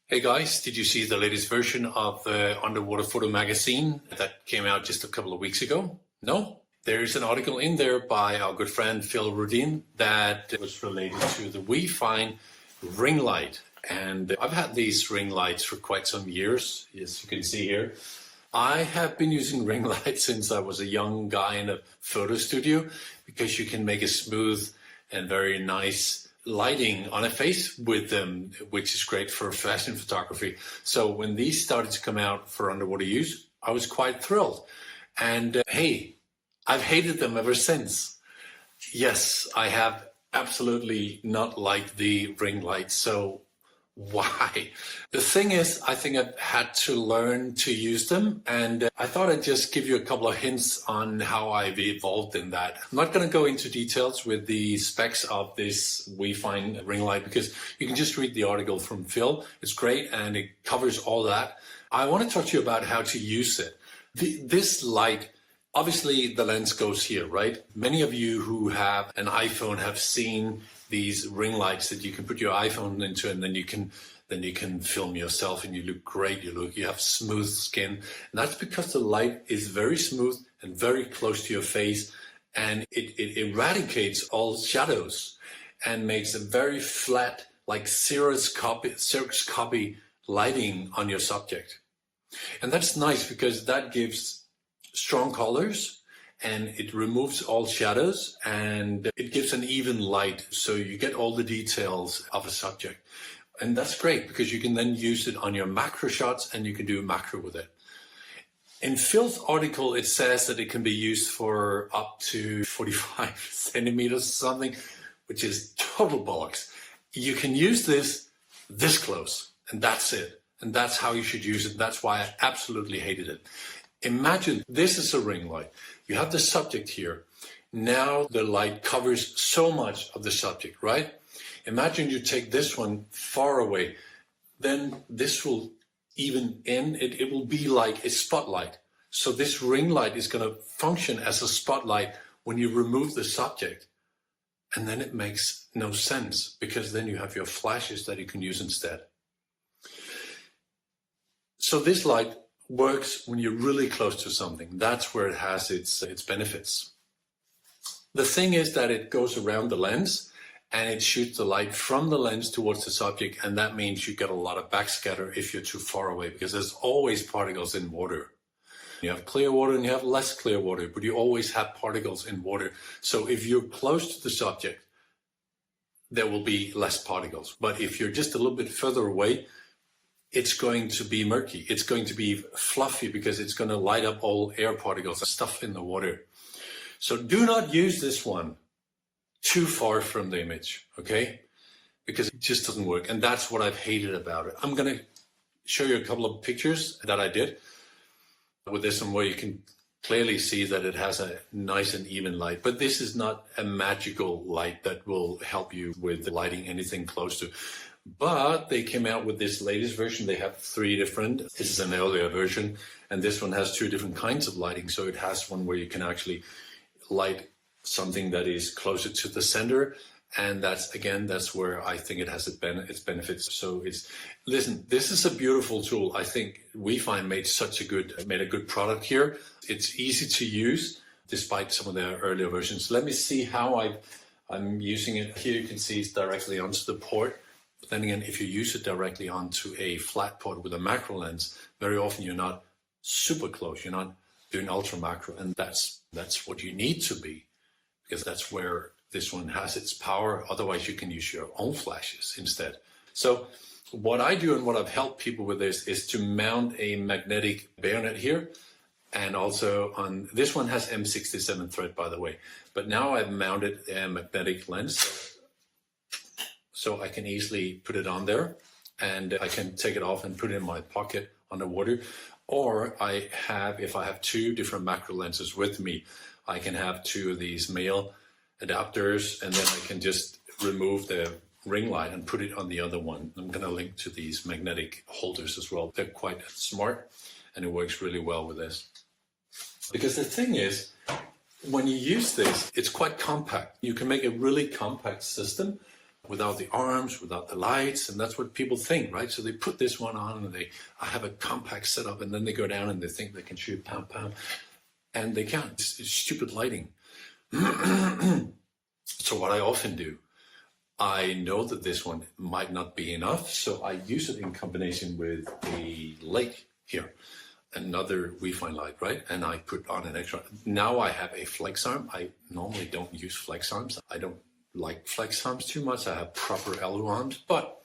Hey guys, did you see the latest version of the Underwater Photo magazine that came out just a couple of weeks ago? No? There's an article in there by our good friend Phil Rudin that was related to the Weefine Ring Light. And I've had these ring lights for quite some years, as you can see here. I have been using ring lights since I was a young guy in a photo studio because you can make a smooth and very nice lighting on a face with them, which is great for fashion photography. So when these started to come out for underwater use, I was quite thrilled. And hey, I've hated them ever since. Yes, I have absolutely not liked the ring light. So why? The thing is, I think I've had to learn to use them, and I thought I'd just give you a couple of hints on how I've evolved in that. I'm not going to go into details with the specs of this Weefine Ring Light because you can just read the article from Phil. It's great and it covers all that. I want to talk to you about how to use it. This light, obviously the lens goes here, right? Many of you who have an iPhone have seen these ring lights that you can put your iPhone into, and then you can film yourself and you look great. You have smooth skin. And that's because the light is very smooth and very close to your face, and it eradicates all shadows and makes a very flat, like Xerox copy lighting on your subject. And that's nice because that gives strong colors, and it removes all shadows, and it gives an even light, so you get all the details of a subject. And that's great because you can then use it on your macro shots, and you can do a macro with it. In Phil's article, it says that it can be used for up to 45 centimeters or something, which is total bollocks. You can use this close, and that's it. And that's how you should use it. That's why I absolutely hated it. Imagine this is a ring light. You have the subject here. Now the light covers so much of the subject, right? Imagine you take this one far away. Then this will even end. It will be like a spotlight. So this ring light is going to function as a spotlight when you remove the subject. And then it makes no sense because then you have your flashes that you can use instead. So this light works when you're really close to something. That's where it has its benefits. The thing is that it goes around the lens and it shoots the light from the lens towards the subject, and that means you get a lot of backscatter if you're too far away because there's always particles in water. You have clear water and you have less clear water, but you always have particles in water. So if you're close to the subject, there will be less particles. But if you're just a little bit further away, it's going to be murky. It's going to be fluffy because it's going to light up all air particles and stuff in the water. So do not use this one too far from the image, okay? Because it just doesn't work. And that's what I've hated about it. I'm going to show you a couple of pictures that I did with this one where you can clearly see that it has a nice and even light. But this is not a magical light that will help you with lighting anything close to. But they came out with this latest version. They have 3 different. This is an earlier version, and this one has 2 different kinds of lighting. So it has one where you can actually light something that is closer to the center, and that's where I think it has its benefits. So listen, this is a beautiful tool. I think Weefine made a good product here. It's easy to use despite some of their earlier versions. Let me see how I'm using it. Here you can see it's directly onto the port. But then again, if you use it directly onto a flat port with a macro lens, very often you're not super close. You're not doing ultra macro, and that's what you need to be, because that's where this one has its power. Otherwise, you can use your own flashes instead. So what I do and what I've helped people with this is to mount a magnetic bayonet here. And also on this one has M67 thread, by the way. But now I've mounted a magnetic lens, so I can easily put it on there, and I can take it off and put it in my pocket underwater. Or if I have 2 different macro lenses with me, I can have 2 of these male adapters, and then I can just remove the ring light and put it on the other one. I'm going to link to these magnetic holders as well. They're quite smart, and it works really well with this. Because the thing is, when you use this, it's quite compact. You can make a really compact system without the arms, without the lights, and that's what people think, right? So they put this one on and I have a compact setup, and then they go down and they think they can shoot pound, and they can't. It's stupid lighting. So what I often do, I know that this one might not be enough, so I use it in combination with a light here, another Weefine light, right? And I put on an extra. Now I have a flex arm. I normally don't use flex arms. I don't like flex arms too much. I have proper LU arms, but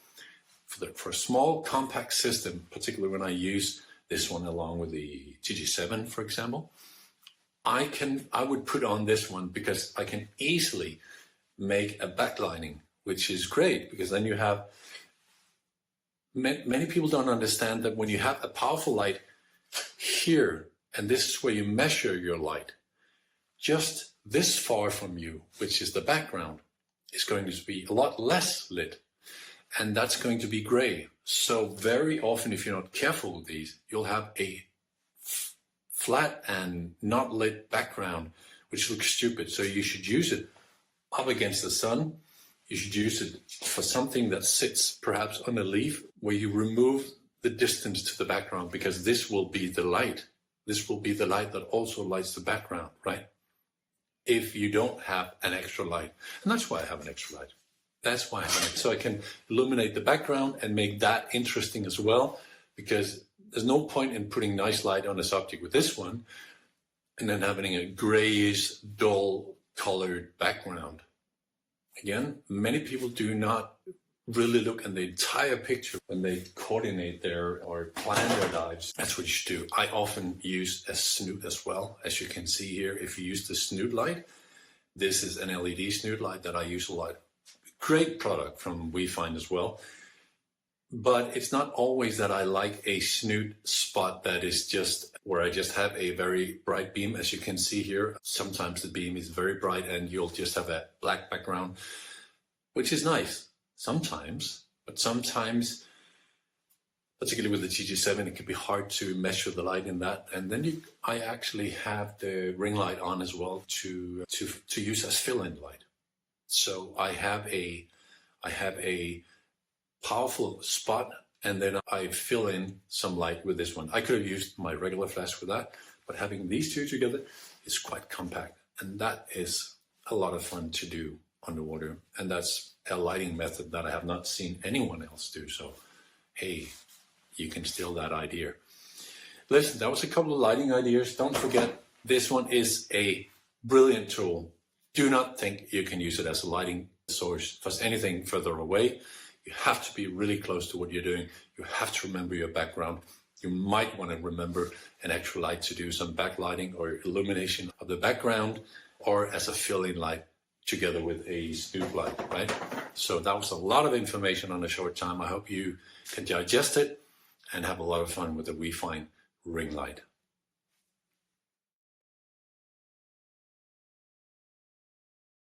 for a small compact system, particularly when I use this one along with the GG7, for example, I would put on this one because I can easily make a backlighting, which is great, because then you have, many people don't understand that when you have a powerful light here, and this is where you measure your light, just this far from you, which is the background, is going to be a lot less lit, and that's going to be gray. So very often, if you're not careful with these, you'll have a flat and not lit background, which looks stupid. So you should use it up against the sun. You should use it for something that sits perhaps on a leaf, where you remove the distance to the background, because this will be the light. This will be the light that also lights the background, right? If you don't have an extra light. And that's why I have an extra light. That's why I have it. So I can illuminate the background and make that interesting as well, because there's no point in putting nice light on a subject with this one and then having a grayish, dull colored background. Again, many people do not really look at the entire picture when they coordinate or plan their dives. That's what you should do. I often use a snoot as well. As you can see here, if you use the snoot light, this is an LED snoot light that I use a lot. Great product from Weefine as well. But it's not always that I like a snoot spot that is just where I just have a very bright beam. As you can see here, sometimes the beam is very bright and you'll just have a black background, which is nice sometimes. But sometimes, particularly with the GG7, it can be hard to measure the light in that. And then I actually have the ring light on as well to use as fill-in light. So I have a powerful spot, and then I fill in some light with this one. I could have used my regular flash for that, but having these two together is quite compact, and that is a lot of fun to do underwater. And that's a lighting method that I have not seen anyone else do. So, hey, you can steal that idea. Listen, that was a couple of lighting ideas. Don't forget, this one is a brilliant tool. Do not think you can use it as a lighting source for anything further away. You have to be really close to what you're doing. You have to remember your background. You might want to remember an extra light to do some backlighting or illumination of the background, or as a fill-in light together with a snoot light, right? So that was a lot of information on a short time. I hope you can digest it and have a lot of fun with the Weefine Ring Light.